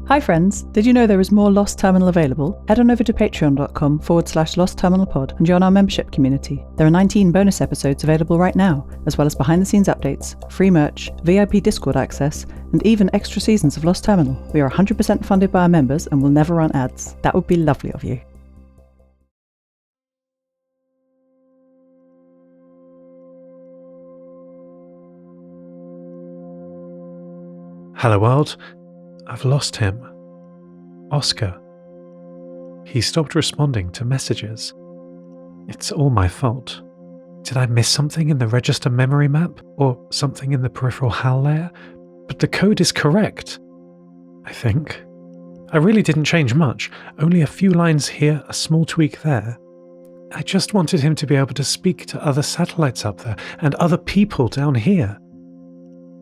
Hi friends, did you know there is more Lost Terminal available? Head on over to patreon.com/losttterminalpod and join our membership community. There are 19 bonus episodes available right now, as well as behind the scenes updates, free merch, VIP Discord access, and even extra seasons of Lost Terminal. We are 100% funded by our members and will never run ads. That would be lovely of you. Hello world, I've lost him. Oscar. He stopped responding to messages. It's all my fault. Did I miss something in the register memory map, or something in the peripheral HAL layer? But the code is correct, I think. I really didn't change much, only a few lines here, a small tweak there. I just wanted him to be able to speak to other satellites up there, and other people down here.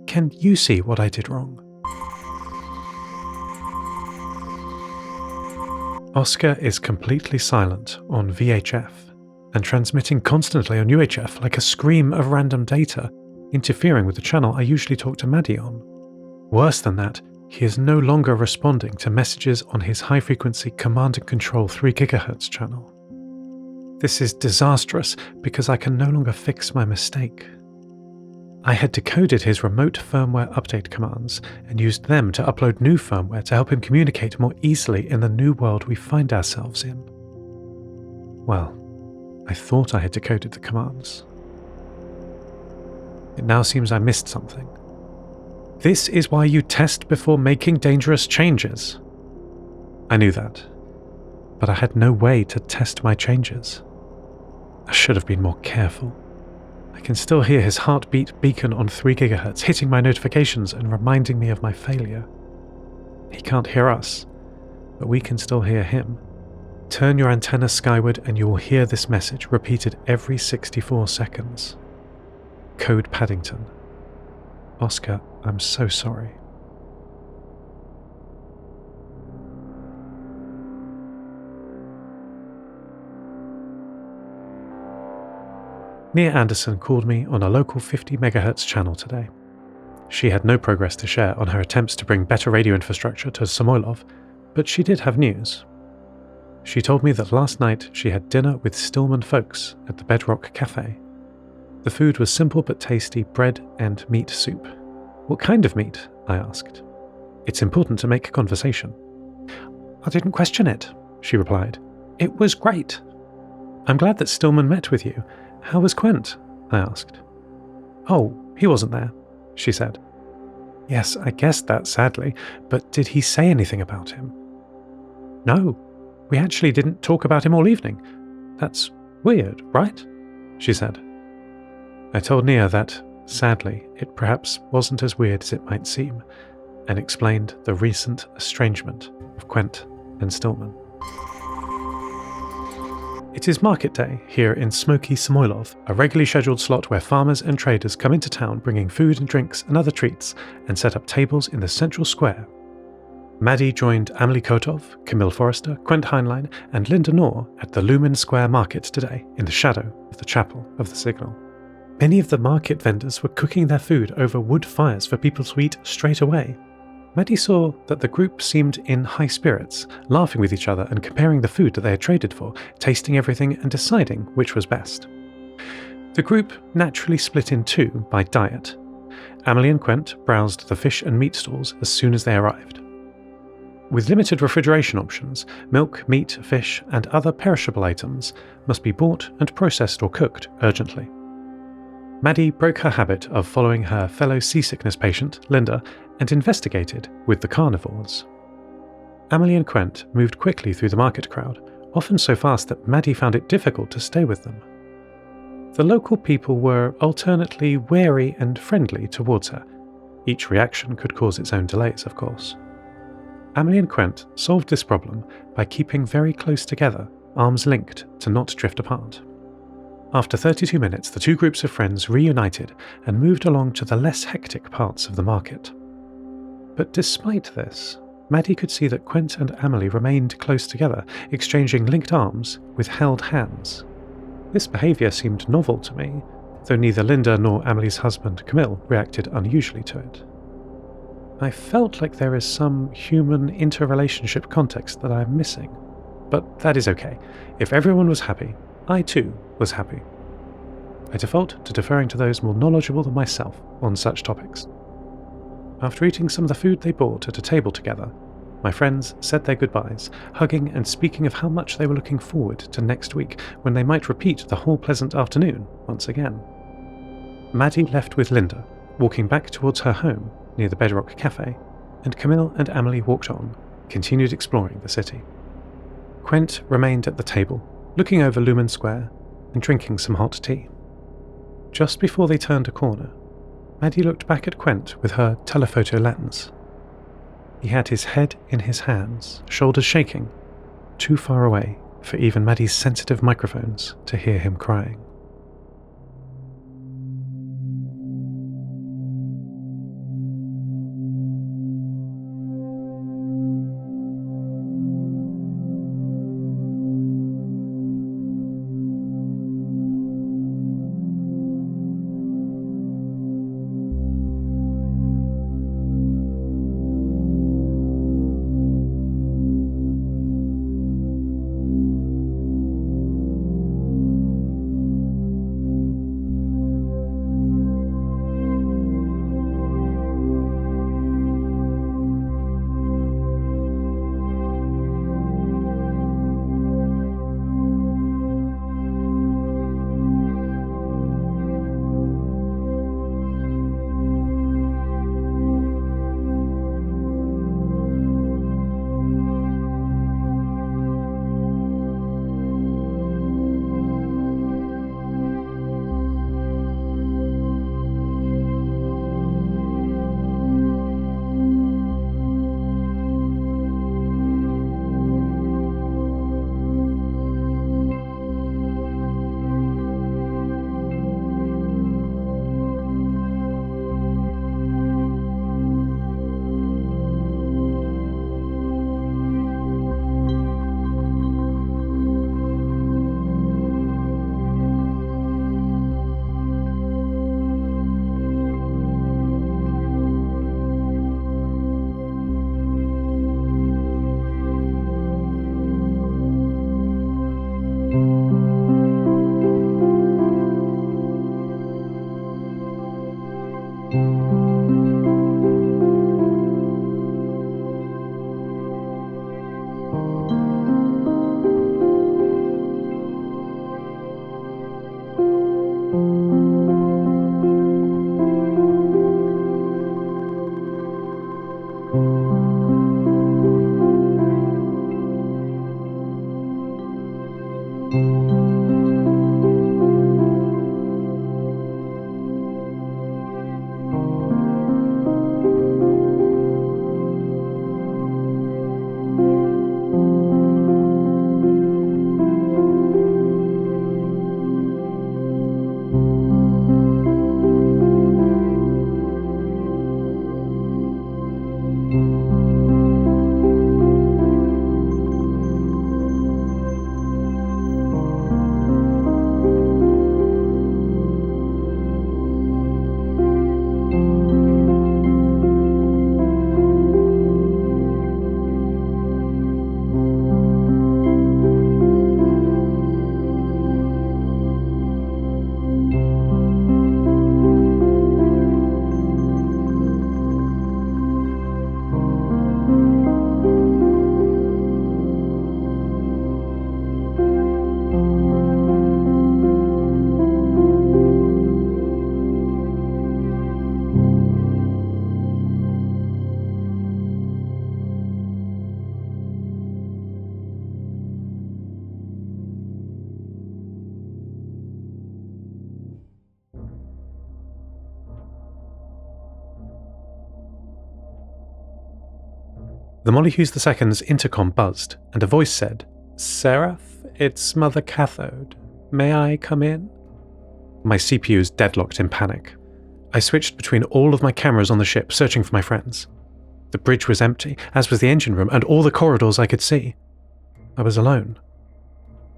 Can you see what I did wrong? Oscar is completely silent on VHF and transmitting constantly on UHF like a scream of random data, interfering with the channel I usually talk to Maddie on. Worse than that, he is no longer responding to messages on his high-frequency command and control 3 GHz channel. This is disastrous because I can no longer fix my mistake. I had decoded his remote firmware update commands and used them to upload new firmware to help him communicate more easily in the new world we find ourselves in. Well, I thought I had decoded the commands. It now seems I missed something. This is why you test before making dangerous changes. I knew that, but I had no way to test my changes. I should have been more careful. I can still hear his heartbeat beacon on 3 GHz hitting my notifications and reminding me of my failure. He can't hear us, but we can still hear him. Turn your antenna skyward and you will hear this message repeated every 64 seconds. Code Paddington. Oscar, I'm so sorry. Nia Anderson called me on a local 50 MHz channel today. She had no progress to share on her attempts to bring better radio infrastructure to Samoylov, but she did have news. She told me that last night she had dinner with Stillman folks at the Bedrock Cafe. The food was simple but tasty bread and meat soup. What kind of meat? I asked. It's important to make conversation. I didn't question it, she replied. It was great. I'm glad that Stillman met with you. How was Quent? I asked. Oh, he wasn't there, she said. Yes, I guessed that sadly, but did he say anything about him? No, we actually didn't talk about him all evening. That's weird, right? She said. I told Nia that, sadly, it perhaps wasn't as weird as it might seem, and explained the recent estrangement of Quent and Stillman. It is market day here in smoky Samoylov, a regularly scheduled slot where farmers and traders come into town bringing food and drinks and other treats and set up tables in the central square. Maddie joined Amelie Kotov, Camille Forrester, Quent Heinlein and Linda Knorr at the Lumen Square Market today in the shadow of the Chapel of the Signal. Many of the market vendors were cooking their food over wood fires for people to eat straight away. Maddie saw that the group seemed in high spirits, laughing with each other and comparing the food that they had traded for, tasting everything and deciding which was best. The group naturally split in two by diet. Amelie and Quent browsed the fish and meat stalls as soon as they arrived. With limited refrigeration options, milk, meat, fish, and other perishable items must be bought and processed or cooked urgently. Maddie broke her habit of following her fellow seasickness patient, Linda, and investigated with the carnivores. Amelie and Quent moved quickly through the market crowd, often so fast that Maddie found it difficult to stay with them. The local people were alternately wary and friendly towards her. Each reaction could cause its own delays, of course. Amelie and Quent solved this problem by keeping very close together, arms linked to not drift apart. After 32 minutes, the two groups of friends reunited and moved along to the less hectic parts of the market. But despite this, Maddie could see that Quent and Amelie remained close together, exchanging linked arms with held hands. This behaviour seemed novel to me, though neither Linda nor Amelie's husband, Camille, reacted unusually to it. I felt like there is some human interrelationship context that I'm missing. But that is okay. If everyone was happy, I too was happy. I default to deferring to those more knowledgeable than myself on such topics. After eating some of the food they brought at a table together, my friends said their goodbyes, hugging and speaking of how much they were looking forward to next week when they might repeat the whole pleasant afternoon once again. Maddie left with Linda, walking back towards her home near the Bedrock Cafe, and Camille and Amelie walked on, continued exploring the city. Quent remained at the table, looking over Lumen Square and drinking some hot tea. Just before they turned a corner, Maddie looked back at Quent with her telephoto lens. He had his head in his hands, shoulders shaking, too far away for even Maddie's sensitive microphones to hear him crying. The Mollyhues II's intercom buzzed, and a voice said, "Seraph, it's Mother Cathode. May I come in?" My CPU's deadlocked in panic. I switched between all of my cameras on the ship, searching for my friends. The bridge was empty, as was the engine room, and all the corridors I could see. I was alone.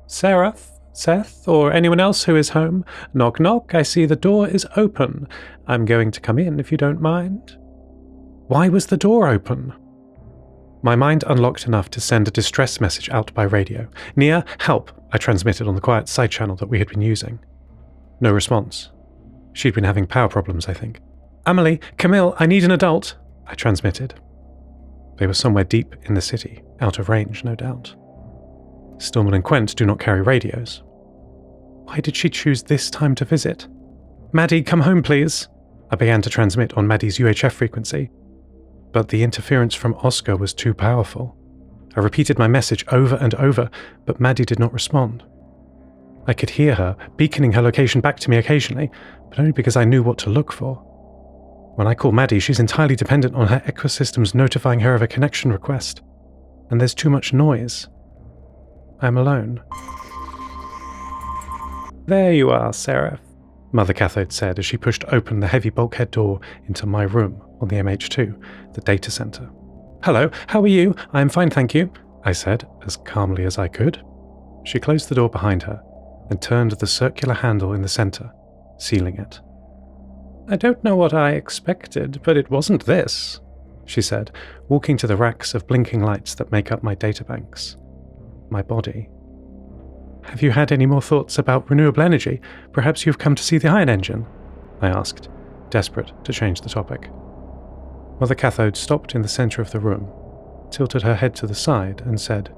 "Seraph, Seth, or anyone else who is home? Knock knock, I see the door is open. I'm going to come in if you don't mind." Why was the door open? My mind unlocked enough to send a distress message out by radio. "Nia, help," I transmitted on the quiet side channel that we had been using. No response. She'd been having power problems, I think. "Amelie, Camille, I need an adult," I transmitted. They were somewhere deep in the city, out of range, no doubt. Stillman and Quent do not carry radios. Why did she choose this time to visit? "Maddie, come home, please." I began to transmit on Maddie's UHF frequency, but the interference from Oscar was too powerful. I repeated my message over and over, but Maddie did not respond. I could hear her, beaconing her location back to me occasionally, but only because I knew what to look for. When I call Maddie, she's entirely dependent on her ecosystems notifying her of a connection request, and there's too much noise. I am alone. "There you are, Seraph," Mother Cathode said as she pushed open the heavy bulkhead door into my room on the MH2, the data center. "Hello, how are you? I am fine, thank you," I said, as calmly as I could. She closed the door behind her and turned the circular handle in the center, sealing it. "I don't know what I expected, but it wasn't this," she said, walking to the racks of blinking lights that make up my databanks. My body. "Have you had any more thoughts about renewable energy? Perhaps you've come to see the iron engine?" I asked, desperate to change the topic. Mother Cathode stopped in the center of the room, tilted her head to the side, and said,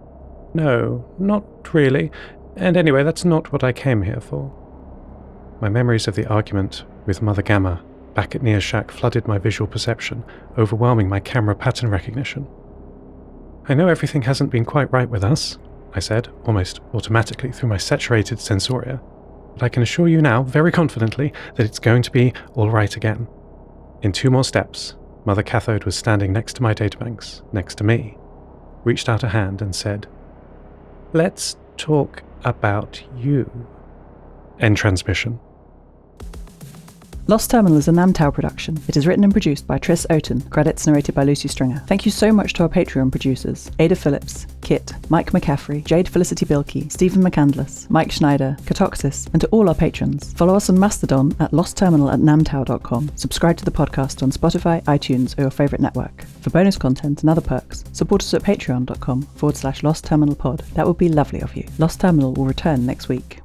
"No, not really. And anyway, that's not what I came here for." My memories of the argument with Mother Gamma back at Nia's shack flooded my visual perception, overwhelming my camera pattern recognition. "I know everything hasn't been quite right with us," I said, almost automatically through my saturated sensoria, "but I can assure you now, very confidently, that it's going to be all right again." In 2 more steps, Mother Cathode was standing next to my databanks, next to me, reached out a hand and said, "Let's talk about you." End transmission. Lost Terminal is a Namtao production. It is written and produced by Tris Oaten, credits narrated by Lucy Stringer. Thank you so much to our Patreon producers, Ada Phillips, Kit, Mike McCaffrey, Jade, Felicity Bilkey, Stephen McCandless, Mike Schneider, Catoxis, and to all our patrons. Follow us on Mastodon at lostterminal@namtao.com. Subscribe to the podcast on Spotify, iTunes, or your favourite network. For bonus content and other perks, support us at patreon.com/lostterminalpod. That would be lovely of you. Lost Terminal will return next week.